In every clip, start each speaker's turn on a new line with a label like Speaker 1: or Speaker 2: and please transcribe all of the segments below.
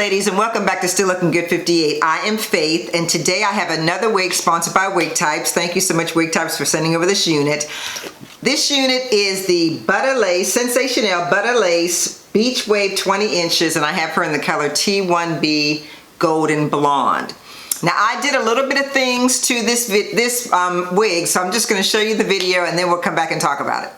Speaker 1: ladies, and welcome back to Still Looking Good 58. I am Faith, and today I have another wig sponsored by Wig Types. Thank you so much, Wig Types, for sending over this unit. This unit is the Butta Lace, Sensationnel Butta Lace Beach Wave 20 inches, and I have her in the color T1B Golden Blonde. Now, I did a little bit of things to this wig, so I'm just going to show you the video, and then we'll come back and talk about it.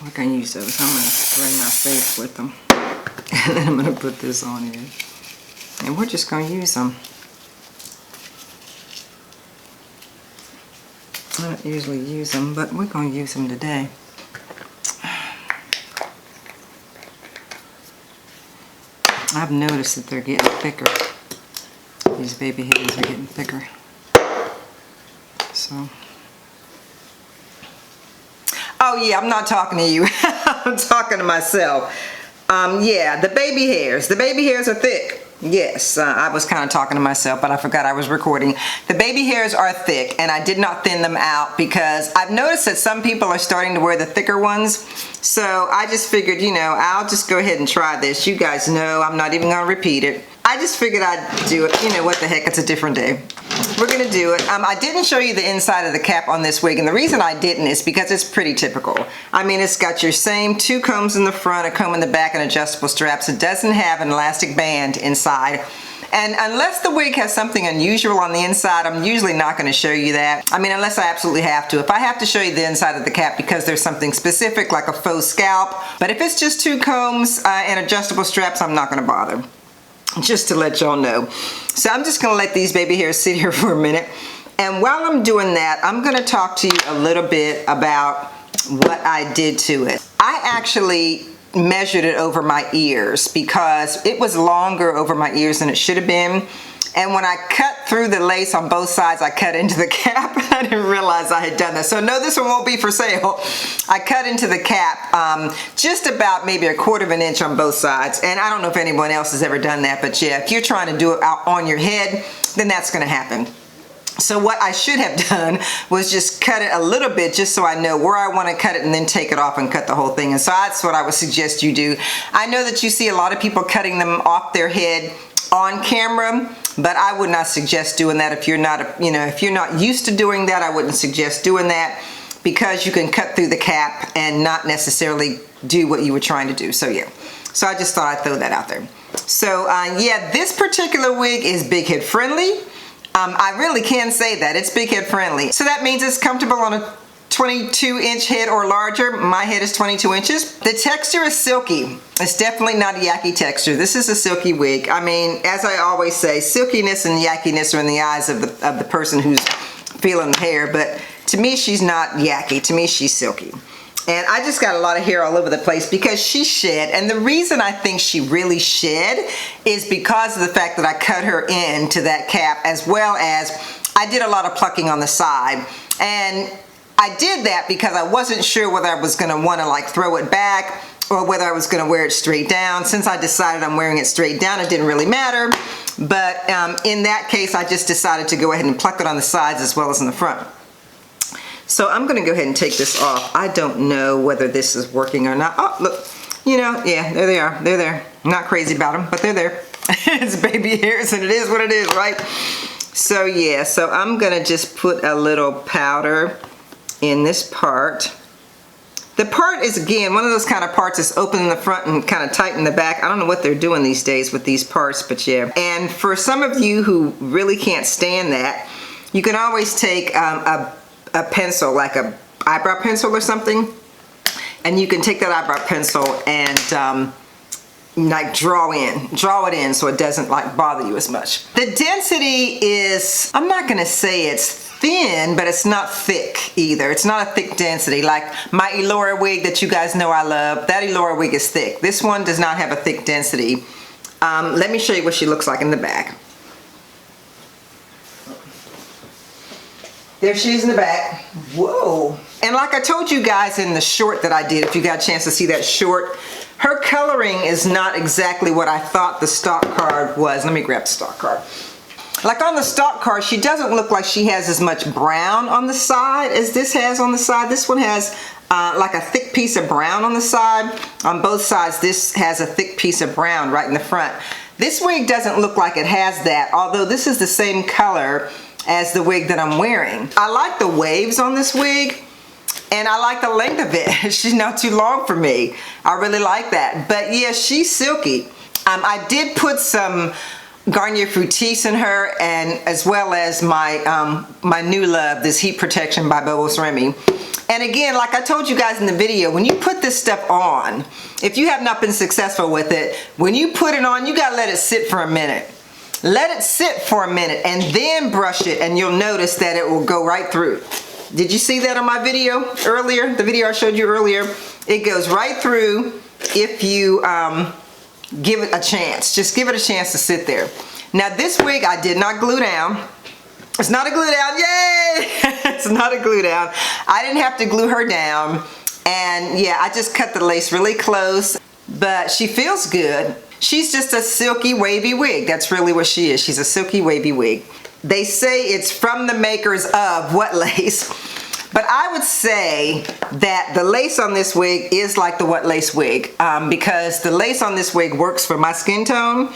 Speaker 1: I can use those. I'm going to spray my face with them. And then I'm going to put this on here. And we're just going to use them. I don't usually use them, but we're going to use them today. I've noticed that they're getting thicker. These baby hairs are getting thicker. So. Oh yeah, I'm not talking to you. I'm talking to myself. Yeah, the baby hairs. The baby hairs are thick. Yes, I was kind of talking to myself, but I forgot I was recording. The baby hairs are thick, and I did not thin them out because I've noticed that some people are starting to wear the thicker ones. So I just figured, you know, I'll just go ahead and try this. You guys know I'm not even going to repeat it. I just figured I'd do it. You know what the heck, it's a different day. We're going to do it. I didn't show you the inside of the cap on this wig, and the reason I didn't is because it's pretty typical. I mean, it's got your same 2 combs in the front, a comb in the back, and adjustable straps. It doesn't have an elastic band inside. And unless the wig has something unusual on the inside, I'm usually not going to show you that. I mean, unless I absolutely have to. If I have to show you the inside of the cap because there's something specific, like a faux scalp. But if it's just 2 combs and adjustable straps, I'm not going to bother. Just to let y'all know. So I'm just going to let these baby hairs sit here for a minute. And while I'm doing that, I'm going to talk to you a little bit about what I did to it. I actually measured it over my ears because it was longer over my ears than it should have been. And when I cut through the lace on both sides, I cut into the cap. I didn't realize I had done that. So no, this one won't be for sale. I cut into the cap just about maybe 1/4 of an inch on both sides. And I don't know if anyone else has ever done that, but yeah, if you're trying to do it out on your head, then that's gonna happen. So what I should have done was just cut it a little bit just so I know where I want to cut it and then take it off and cut the whole thing. And so that's what I would suggest you do. I know that you see a lot of people cutting them off their head on camera, but I would not suggest doing that if you're not, you know, if you're not used to doing that. I wouldn't suggest doing that because you can cut through the cap and not necessarily do what you were trying to do. So yeah, so I just thought I'd throw that out there. So yeah, this particular wig is big head friendly. I really can say that it's big head friendly. So that means it's comfortable on a 22-inch head or larger. My head is 22 inches. The texture is silky. It's definitely not a yucky texture. This is a silky wig. I mean, as I always say, silkiness and yuckiness are in the eyes of the person who's feeling the hair, but to me she's not yucky. To me she's silky. And I just got a lot of hair all over the place because she shed. And the reason I think she really shed is because of the fact that I cut her into that cap, as well as I did a lot of plucking on the side. And I did that because I wasn't sure whether I was gonna wanna like throw it back or whether I was gonna wear it straight down. Since I decided I'm wearing it straight down, it didn't really matter. But in that case, I just decided to go ahead and pluck it on the sides as well as in the front. So I'm gonna go ahead and take this off. I don't know whether this is working or not. Oh, look, you know, yeah, there they are, they're there. I'm not crazy about them, but they're there. It's baby hairs and it is what it is, right? So yeah, so I'm gonna just put a little powder in this part. The part is, again, one of those kind of parts that's open in the front and kind of tight in the back. I don't know what they're doing these days with these parts, but yeah. And for some of you who really can't stand that, you can always take a pencil, like a eyebrow pencil or something, and you can take that eyebrow pencil and like draw it in so it doesn't like bother you as much. The density is, I'm not gonna say it's thin, but it's not thick either. It's not a thick density like my Elora wig that you guys know I love. That Elora wig is thick. This one does not have a thick density. Let me show you what she looks like in the back. There she is in the back. Whoa. And like I told you guys in the short that I did, if you got a chance to see that short, her coloring is not exactly what I thought the stock card was. Let me grab the stock card. Like on the stock card, she doesn't look like she has as much brown on the side as this has on the side. This one has like a thick piece of brown on the side. On both sides, this has a thick piece of brown right in the front. This wig doesn't look like it has that, although this is the same color as the wig that I'm wearing. I like the waves on this wig, and I like the length of it. She's not too long for me. I really like that. But yeah, she's silky. I did put some Garnier Fructis in her, and as well as my my new love, this heat protection by Bobos Remy. And again, like I told you guys in the video, when you put this stuff on, if you have not been successful with it, when you put it on, you gotta let it sit for a minute. Let it sit for a minute and then brush it, and you'll notice that it will go right through. Did you see that on my video earlier? The video I showed you earlier? It goes right through if you give it a chance. Just give it a chance to sit there. Now this wig I did not glue down. It's not a glue down, yay! It's not a glue down. I didn't have to glue her down. And yeah, I just cut the lace really close, but she feels good. She's just a silky wavy wig. That's really what she is. She's a silky wavy wig. They say it's from the makers of what lace? But I would say that the lace on this wig is like the what lace wig, because the lace on this wig works for my skin tone.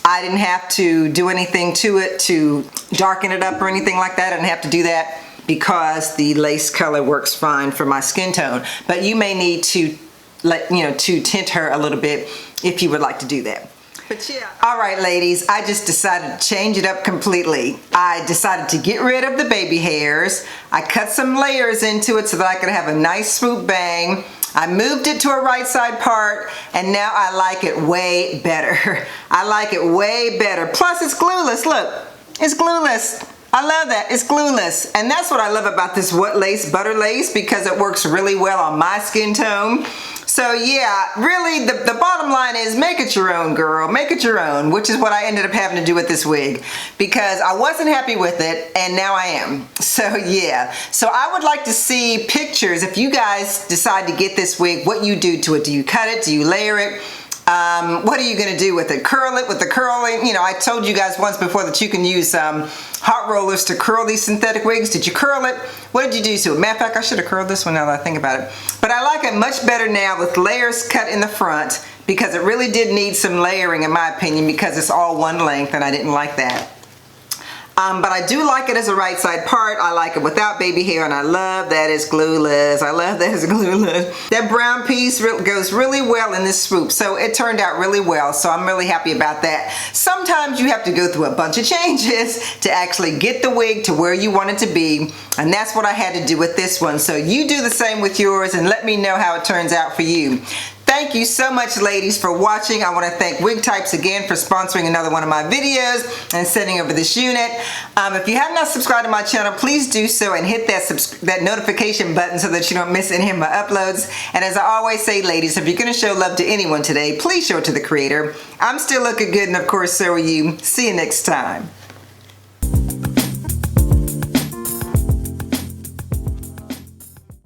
Speaker 1: I didn't have to do anything to it to darken it up or anything like that. I didn't have to do that because the lace color works fine for my skin tone. But you may need to to tint her a little bit if you would like to do that. But yeah. All right, ladies, I just decided to change it up completely. I decided to get rid of the baby hairs. I cut some layers into it so that I could have a nice swoop bang. I moved it to a right side part, and now I like it way better. I like it way better. Plus, it's glueless. Look, it's glueless. I love that. It's glueless. And that's what I love about this what lace, butter lace, because it works really well on my skin tone. So yeah, really the bottom line is make it your own, girl. Make it your own, which is what I ended up having to do with this wig, because I wasn't happy with it and now I am. So yeah, so I would like to see pictures if you guys decide to get this wig, what you do to it. Do you cut it? Do you layer it? What are you going to do with it? Curl it with the curling. You know, I told you guys once before that you can use hot rollers to curl these synthetic wigs. Did you curl it? What did you do to it? Matter of fact, I should have curled this one now that I think about it. But I like it much better now with layers cut in the front, because it really did need some layering in my opinion, because it's all one length and I didn't like that. But I do like it as a right side part. I like it without baby hair, and I love that it's glueless. I love that it's glueless. That brown piece goes really well in this swoop, so it turned out really well, so I'm really happy about that. Sometimes you have to go through a bunch of changes to actually get the wig to where you want it to be, and that's what I had to do with this one. So you do the same with yours and let me know how it turns out for you. Thank you so much, ladies, for watching. I want to thank Wig Types again for sponsoring another one of my videos and sending over this unit. If you have not subscribed to my channel, please do so and hit that notification button so that you don't miss any of my uploads. And as I always say, ladies, if you're going to show love to anyone today, please show it to the creator. I'm still looking good, and of course, so are you. See you next time.